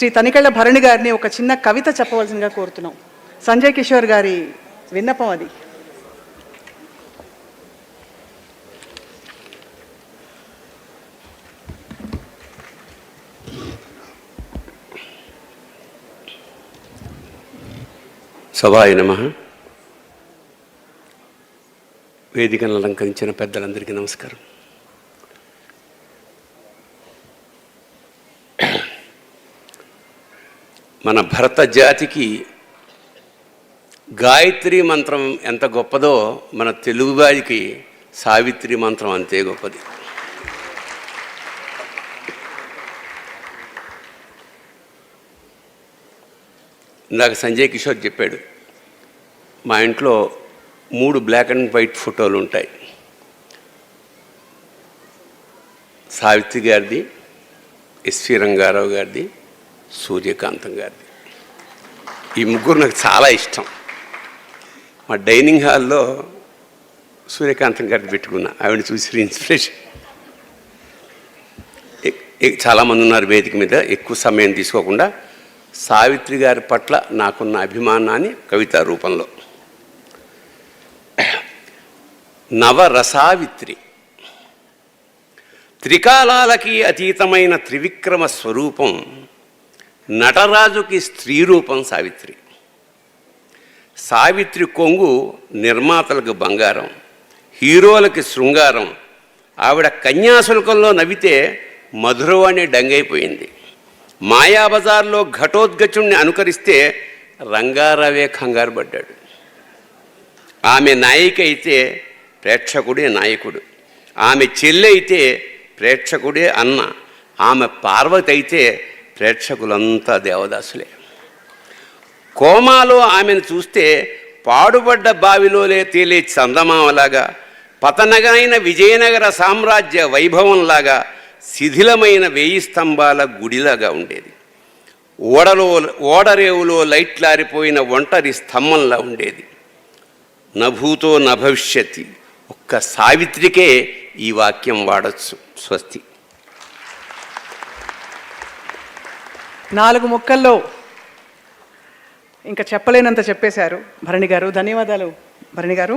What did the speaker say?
శ్రీ తనికెళ్ల భరణి గారిని ఒక చిన్న కవిత చెప్పవలసిందిగా కోరుతున్నాం. సంజయ్ కిషోర్ గారి విన్నపం అది. సభాయ నమః. వేదికను అలంకరించిన పెద్దలందరికీ నమస్కారం. మన భరత జాతికి గాయత్రి మంత్రం ఎంత గొప్పదో మన తెలుగువారికి సావిత్రి మంత్రం అంతే గొప్పది. ఇందాక సంజయ్ కిషోర్ చెప్పాడు, మా ఇంట్లో 3 బ్లాక్ అండ్ వైట్ ఫోటోలు ఉంటాయి. సావిత్రి గారిది, ఎస్వి రంగారావు గారిది, సూర్యకాంతం గారిది. ఈ ముగ్గురు నాకు చాలా ఇష్టం. మా డైనింగ్ హాల్లో సూర్యకాంతం గారిది పెట్టుకున్నా, ఆవిడ చూసి ఇన్స్పిరేషన్. చాలామంది ఉన్నారు వేదిక మీద, ఎక్కువ సమయం తీసుకోకుండా సావిత్రి గారి పట్ల నాకున్న అభిమానాన్ని కవితా రూపంలో. నవరసావిత్రి, త్రికాలాలకి అతీతమైన త్రివిక్రమ స్వరూపం, నటరాజుకి స్త్రీ రూపం సావిత్రి. సావిత్రి కొంగు నిర్మాతలకు బంగారం, హీరోలకి శృంగారం. ఆవిడ కన్యాశుల్కంలో నవ్వితే మధురవాణి డంగైపోయింది. మాయాబజార్లో ఘటోద్గచుణ్ణి అనుకరిస్తే రంగారావే కంగారు పడ్డాడు. ఆమె నాయిక అయితే ప్రేక్షకుడే నాయకుడు, ఆమె చెల్లి అయితే ప్రేక్షకుడే అన్న, ఆమె పార్వతి అయితే ప్రేక్షకులంతా దేవదాసులే. కోమాలో ఆమెను చూస్తే పాడుబడ్డ బావిలోనే తేలే చందమామలాగా, పతనగైన విజయనగర సామ్రాజ్య వైభవంలాగా, శిథిలమైన 1000 స్తంభాల గుడిలాగా ఉండేది. ఓడరేవులో లైట్లారిపోయిన ఒంటరి స్తంభంలా ఉండేది. నభూతో నభవిష్యతి, ఒక్క సావిత్రికే ఈ వాక్యం వాడచ్చు. స్వస్తి. 4 ముక్కల్లో ఇంకా చెప్పలేనంత చెప్పేశారు భరణి గారు. ధన్యవాదాలు భరణి గారు.